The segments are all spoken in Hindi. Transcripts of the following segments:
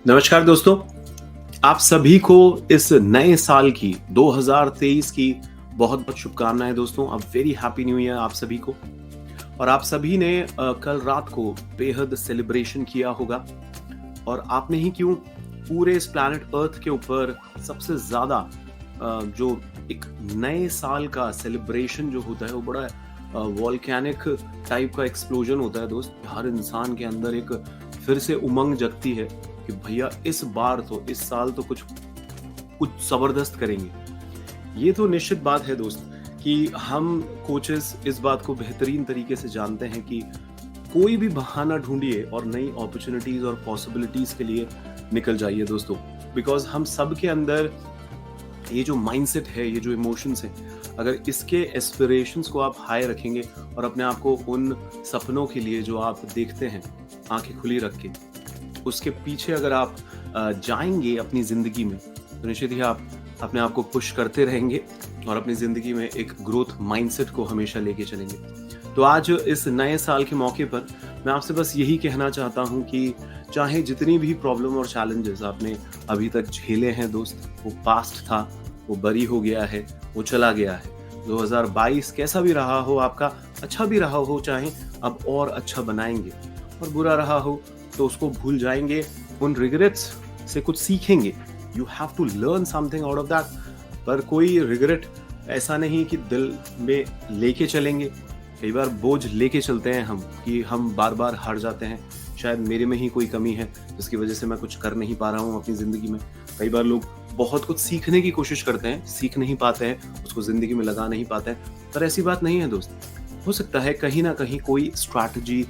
नमस्कार दोस्तों, आप सभी को इस नए साल की 2023 की बहुत-बहुत शुभकामनाएँ दोस्तों। A very happy new year आप सभी को। और आप सभी ने कल रात को बेहद सेलिब्रेशन किया होगा और आपने ही क्यों पूरे इस प्लैनेट अर्थ के ऊपर सबसे ज़्यादा जो एक नए साल का सेलिब्रेशन जो होता है वो बड़ा वोल्केनिक टाइप का एक्सप्लोजन होता है दोस्त। हर इंसान के अंदर एक फिर से उमंग जगती है कि भैया इस बार तो इस साल तो कुछ कुछ जबरदस्त करेंगे। ये तो निश्चित बात है दोस्त कि हम कोचेस इस बात को बेहतरीन तरीके से जानते हैं कि कोई भी बहाना ढूंढिए और नई अपॉर्चुनिटीज और पॉसिबिलिटीज के लिए निकल जाइए दोस्तों। बिकॉज हम सब के अंदर ये जो माइंडसेट है, ये जो इमोशंस हैं, अगर इसके एस्पिरेशंस को आप हाई रखेंगे और अपने आप को उन सपनों के लिए जो आप देखते हैं आंखें खुली रख के, उसके पीछे अगर आप जाएंगे अपनी जिंदगी में, तो निश्चित ही आप अपने आप को पुश करते रहेंगे और अपनी जिंदगी में एक ग्रोथ माइंडसेट को हमेशा लेके चलेंगे। तो आज इस नए साल के मौके पर मैं आपसे बस यही कहना चाहता हूं कि चाहे जितनी भी प्रॉब्लम और चैलेंजेस आपने अभी तक झेले हैं दोस्त, वो पास्ट था, वो बरी हो गया है, वो चला गया है। 2022 कैसा भी रहा हो आपका, अच्छा भी रहा हो, चाहे अब और अच्छा बनाएंगे, और बुरा रहा हो तो उसको भूल जाएंगे, उन रिग्रेट्स से कुछ सीखेंगे। You have to learn something out of that. पर कोई रिग्रेट ऐसा नहीं कि दिल में लेके चलेंगे। कई बार बोझ लेके चलते हैं हम कि हम बार बार हार जाते हैं, शायद मेरे में ही कोई कमी है जिसकी वजह से मैं कुछ कर नहीं पा रहा हूँ अपनी जिंदगी में। कई बार लोग बहुत कुछ सीखने की कोशिश करते हैं, सीख नहीं पाते हैं, उसको जिंदगी में लगा नहीं पाते हैं। पर ऐसी बात नहीं है दोस्त। हो सकता है कहीं ना कहीं कोई स्ट्रैटेजी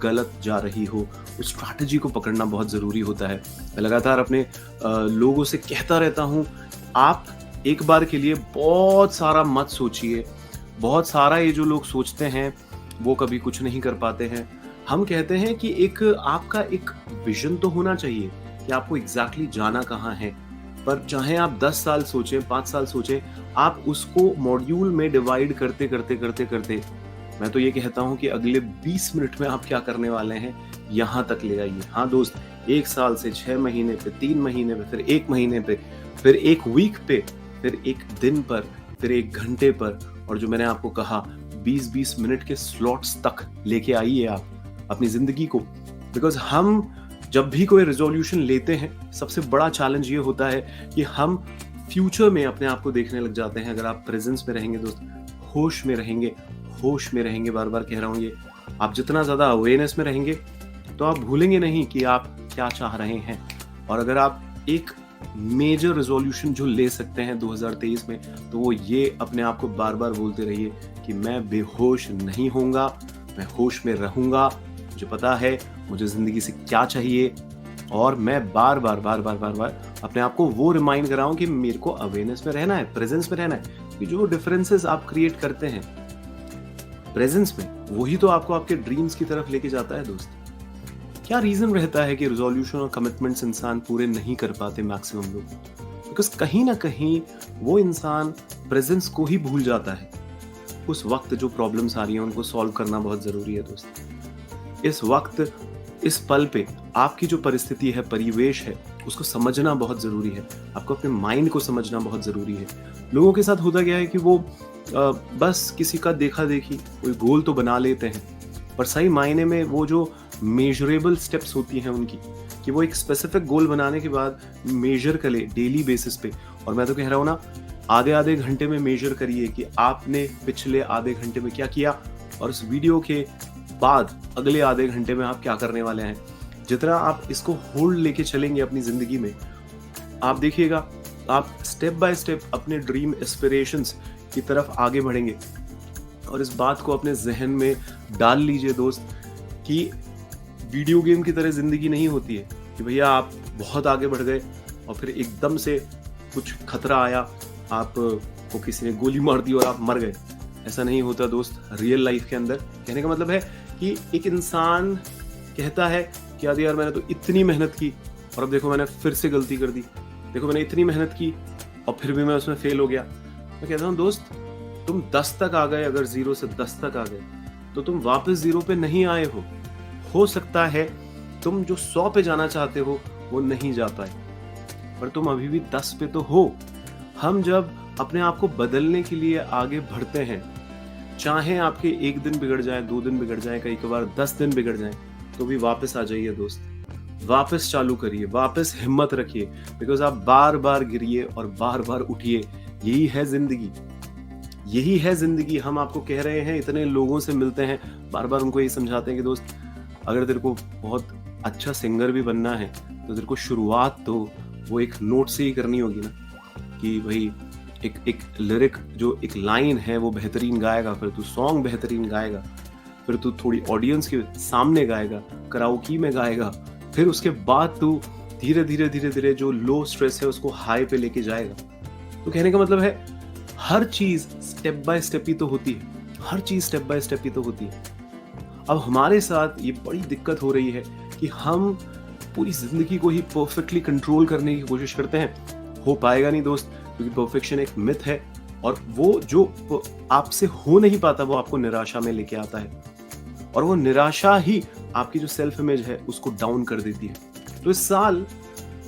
गलत जा रही हो, उस स्ट्रैटेजी को पकड़ना बहुत ज़रूरी होता है। मैं लगातार अपने लोगों से कहता रहता हूँ, आप एक बार के लिए बहुत सारा मत सोचिए। बहुत सारा ये जो लोग सोचते हैं वो कभी कुछ नहीं कर पाते हैं। हम कहते हैं कि एक आपका एक विजन तो होना चाहिए कि आपको एग्जैक्टली जाना कहाँ है। पर चाहे आप 10 साल सोचें, 5 साल सोचें, आप उसको मॉड्यूल में डिवाइड करते करते करते करते, मैं तो ये कहता हूं कि अगले 20 मिनट में आप क्या करने वाले हैं यहां तक ले आइए। हाँ दोस्त, 1 साल से 6 महीने पे, 3 महीने पे, फिर 1 महीने पे, फिर 1 वीक पे, फिर 1 दिन पर, फिर 1 घंटे पर, और जो मैंने आपको कहा 20-20 मिनट के स्लॉट्स तक लेके आइए आप अपनी जिंदगी को। बिकॉज हम जब भी कोई रेजोल्यूशन लेते हैं, सबसे बड़ा चैलेंज ये होता है कि हम फ्यूचर में अपने आप को देखने लग जाते हैं। अगर आप प्रेजेंस में रहेंगे दोस्त, होश में रहेंगे, होश में रहेंगे, बार बार कह रहा हूँ ये, आप जितना ज्यादा अवेयरनेस में रहेंगे तो आप भूलेंगे नहीं कि आप क्या चाह रहे हैं। और अगर आप एक मेजर रेजोल्यूशन जो ले सकते हैं 2023 में, तो वो ये अपने आप को बार बार बोलते रहिए कि मैं बेहोश नहीं होऊंगा, मैं होश में रहूंगा, मुझे पता है मुझे जिंदगी से क्या चाहिए। और मैं बार बार बार बार बार बार अपने आप को वो रिमाइंड कराऊं कि मेरे को अवेयरनेस में रहना है, प्रेजेंस में रहना है। कि जो डिफरेंसेस आप क्रिएट करते हैं प्रेजेंस में, वही तो आपको आपके ड्रीम्स की तरफ लेके जाता है दोस्त। क्या रीजन रहता है कि रिजोल्यूशन और कमिटमेंट्स इंसान पूरे नहीं कर पाते मैक्सिमम लोग? बिकॉज कहीं ना कहीं वो इंसान प्रेजेंस को ही भूल जाता है। उस वक्त जो प्रॉब्लम्स आ रही हैं उनको सॉल्व करना बहुत जरूरी है दोस्त। इस वक्त, इस पल पे आपकी जो परिस्थिति है, परिवेश है, उसको समझना बहुत जरूरी है। आपको अपने माइंड को समझना बहुत जरूरी है। लोगों के साथ होता क्या है कि वो बस किसी का देखा देखी कोई गोल तो बना लेते हैं, पर सही मायने में वो जो मेजरेबल स्टेप्स होती हैं उनकी, कि वो एक स्पेसिफिक गोल बनाने के बाद मेजर करे डेली बेसिस पे। और मैं तो कह रहा हूँ ना, आधे आधे घंटे में मेजर करिए कि आपने पिछले आधे घंटे में क्या किया, और इस वीडियो के बाद अगले आधे घंटे में आप क्या करने वाले हैं। जितना आप इसको होल्ड लेके चलेंगे अपनी जिंदगी में, आप देखिएगा आप स्टेप बाय स्टेप अपने ड्रीम एस्पिरेशंस की तरफ आगे बढ़ेंगे। और इस बात को अपने जहन में डाल लीजिए दोस्त कि वीडियो गेम की तरह जिंदगी नहीं होती है कि भैया आप बहुत आगे बढ़ गए और फिर एकदम से कुछ खतरा आया, आपको किसी ने गोली मार दी और आप मर गए। ऐसा नहीं होता दोस्त रियल लाइफ के अंदर। कहने का मतलब है कि एक इंसान कहता है कि यार मैंने तो इतनी मेहनत की और अब देखो मैंने फिर से गलती कर दी, देखो मैंने इतनी मेहनत की और फिर भी मैं उसमें फेल हो गया। मैं कहता हूँ दोस्त, तुम 10 तक आ गए, अगर 0 से 10 तक आ गए तो तुम वापस 0 पे नहीं आए हो सकता है तुम जो 100 पे जाना चाहते हो वो नहीं जा पाए, पर तुम अभी भी 10 पे तो हो। हम जब अपने आप को बदलने के लिए आगे बढ़ते हैं, चाहे आपके 1 दिन बिगड़ जाए, 2 दिन बिगड़ जाए, कई बार 10 दिन बिगड़ जाए, तो भी वापस आ जाइए दोस्त, वापस चालू करिए, वापस हिम्मत रखिए, बिकॉज आप बार बार गिरिए और बार बार उठिए। यही है जिंदगी, यही है जिंदगी। हम आपको कह रहे हैं, इतने लोगों से मिलते हैं, बार बार उनको यही समझाते हैं कि दोस्त, अगर तेरे को बहुत अच्छा सिंगर भी बनना है तो तेरे को शुरुआत तो वो एक नोट से ही करनी होगी ना, कि भाई एक लिरिक, जो एक लाइन है वो बेहतरीन गाएगा, फिर तू सॉन्ग बेहतरीन गाएगा, फिर तू थोड़ी ऑडियंस के सामने गाएगा, कराओकी में गाएगा, फिर उसके बाद तू धीरे धीरे धीरे धीरे जो लो स्ट्रेस है उसको हाई पे लेके जाएगा। तो कहने का मतलब है, हर चीज स्टेप बाय स्टेप ही तो होती है, हर चीज स्टेप बाय स्टेप ही तो होती है। अब हमारे साथ ये बड़ी दिक्कत हो रही है कि हम पूरी जिंदगी को ही परफेक्टली कंट्रोल करने की कोशिश करते हैं। हो पाएगा नहीं दोस्त, क्योंकि परफेक्शन एक मिथ है, और वो जो आपसे हो नहीं पाता वो आपको निराशा में लेके आता है, और वो निराशा ही आपकी जो सेल्फ इमेज है उसको डाउन कर देती है। तो इस साल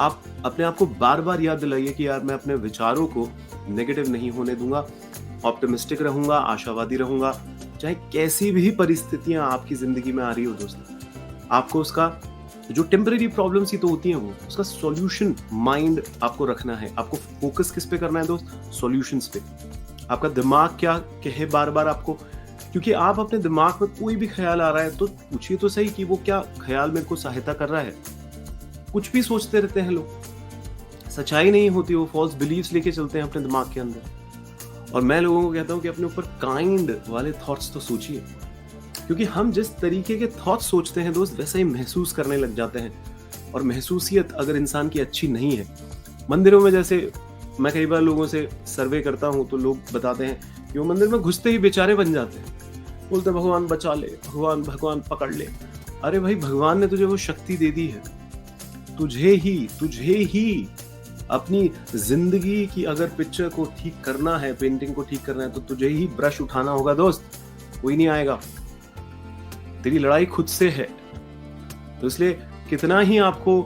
आप अपने आप को बार बार याद दिलाइए कि यार मैं अपने विचारों को नेगेटिव नहीं होने दूंगा, ऑप्टिमिस्टिक रहूंगा, आशावादी रहूंगा, चाहे कैसी भी परिस्थितियां आपकी जिंदगी में आ रही हो दोस्तों। आपको उसका जो टेम्परेरी प्रॉब्लम्स ही तो होती हैं, वो उसका सॉल्यूशन माइंड आपको रखना है। आपको फोकस किस पे करना है दोस्त? सॉल्यूशंस पे। आपका दिमाग क्या कहे बार बार आपको, क्योंकि आप अपने दिमाग में कोई भी ख्याल आ रहा है तो पूछिए तो सही कि वो क्या ख्याल मेरे को सहायता कर रहा है। कुछ भी सोचते रहते हैं लोग, सच्चाई नहीं होती, वो फॉल्स बिलीव्स लेके चलते हैं अपने दिमाग के अंदर। और मैं लोगों को कहता हूं कि अपने ऊपर काइंड वाले थॉट्स तो सोचिए, क्योंकि हम जिस तरीके के थॉट्स सोचते हैं दोस्त, वैसा ही महसूस करने लग जाते हैं। और महसूसियत अगर इंसान की अच्छी नहीं है, मंदिरों में जैसे मैं कई बार लोगों से सर्वे करता हूं तो लोग बताते हैं कि वो मंदिर में घुसते ही बेचारे बन जाते हैं, बोलते भगवान बचा ले, भगवान पकड़ ले। अरे भाई, भगवान ने तुझे वो शक्ति दे दी है, तुझे ही अपनी जिंदगी की अगर पिक्चर को ठीक करना है, पेंटिंग को ठीक करना है, तो तुझे ही ब्रश उठाना होगा दोस्त, कोई नहीं आएगा। तेरी लड़ाई खुद से है। तो इसलिए कितना ही आपको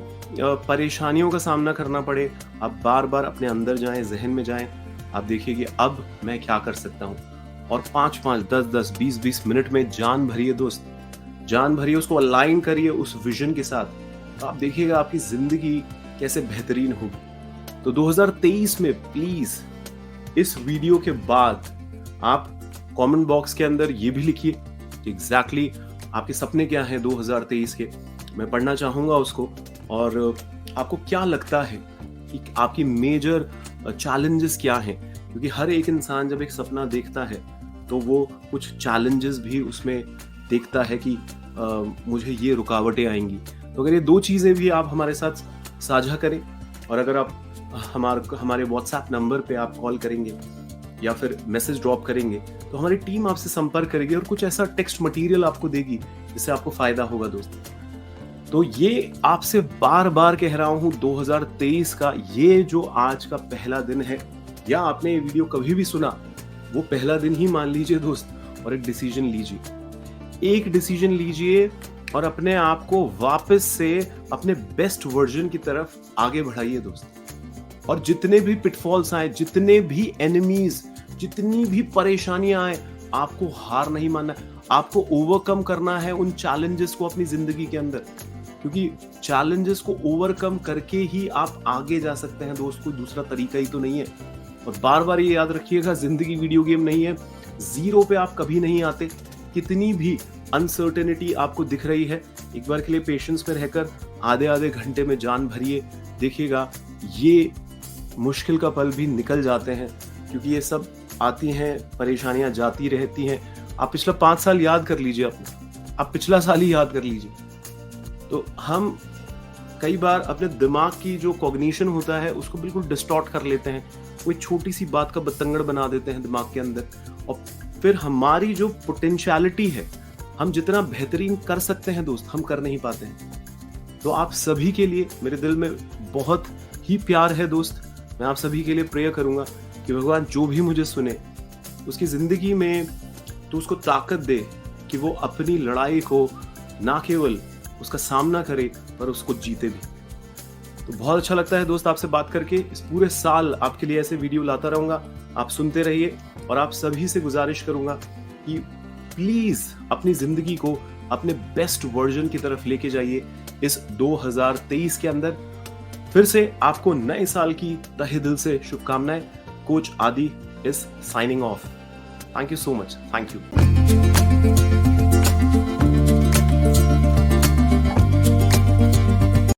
परेशानियों का सामना करना पड़े, आप बार बार अपने अंदर जाएं, जहन में जाएं, आप देखिए कि अब मैं क्या कर सकता हूं, और 5-5, 10-10, 20-20 मिनट में जान भरिए दोस्त, जान भरिए, उसको अलाइन करिए उस विजन के साथ। तो आप देखिएगा आपकी जिंदगी कैसे बेहतरीन होगी। तो 2023 में प्लीज इस वीडियो के बाद आप कमेंट बॉक्स के अंदर ये भी लिखिए कि एग्जैक्टली आपके सपने क्या हैं 2023 के, मैं पढ़ना चाहूंगा उसको। और आपको क्या लगता है कि आपकी मेजर चैलेंजेस क्या हैं, क्योंकि हर एक इंसान जब एक सपना देखता है तो वो कुछ चैलेंजेस भी उसमें देखता है कि मुझे ये रुकावटें आएंगी। तो अगर ये 2 चीजें भी आप हमारे साथ साझा करें, और अगर आप हमारे व्हाट्सएप नंबर पे आप कॉल करेंगे या फिर मैसेज ड्रॉप करेंगे, तो हमारी टीम आपसे संपर्क करेगी और कुछ ऐसा टेक्स्ट मटेरियल आपको देगी जिससे आपको फायदा होगा दोस्तों। तो ये आपसे बार बार कह रहा हूं, 2023 का ये जो आज का पहला दिन है, या आपने ये वीडियो कभी भी सुना, वो पहला दिन ही मान लीजिए दोस्त, और एक डिसीजन लीजिए और अपने आप को वापस से अपने बेस्ट वर्जन की तरफ आगे बढ़ाइए दोस्त। और जितने भी पिटफॉल्स आए, जितने भी एनिमीज, जितनी भी परेशानियां आए, आपको हार नहीं मानना, आपको ओवरकम करना है उन चैलेंजेस को अपनी जिंदगी के अंदर, क्योंकि चैलेंजेस को ओवरकम करके ही आप आगे जा सकते हैं दोस्त, कोई दूसरा तरीका ही तो नहीं है। और बार बार ये याद रखिएगा, जिंदगी वीडियो गेम नहीं है, जीरो पे आप कभी नहीं आते। कितनी भी अनसर्टेनिटी आपको दिख रही है, एक बार के लिए पेशेंस में रहकर आधे घंटे में जान भरिए, देखिएगा ये मुश्किल का पल भी निकल जाते हैं, क्योंकि ये सब आती हैं, परेशानियां जाती रहती हैं। आप पिछला 5 साल याद कर लीजिए, आप पिछला साल ही याद कर लीजिए। तो हम कई बार अपने दिमाग की जो कॉग्निशन होता है उसको बिल्कुल डिस्टॉर्ट कर लेते हैं, कोई छोटी सी बात का बतंगड़ बना देते हैं दिमाग के अंदर, और फिर हमारी जो पोटेंशियलिटी है, हम जितना बेहतरीन कर सकते हैं दोस्त, हम कर नहीं पाते हैं। तो आप सभी के लिए मेरे दिल में बहुत ही प्यार है दोस्त। मैं आप सभी के लिए प्रेयर करूंगा कि भगवान जो भी मुझे सुने, उसकी जिंदगी में तो उसको ताकत दे कि वो अपनी लड़ाई को ना केवल उसका सामना करे, पर उसको जीते भी। तो बहुत अच्छा लगता है दोस्त आपसे बात करके। इस पूरे साल आपके लिए ऐसे वीडियो लाता रहूंगा, आप सुनते रहिए। और आप सभी से गुजारिश करूंगा कि प्लीज अपनी जिंदगी को अपने बेस्ट वर्जन की तरफ लेके जाइए इस 2023 के अंदर। फिर से आपको नए साल की तहे दिल से शुभकामनाएं। कोच आदि is signing off. Thank you so much. Thank you.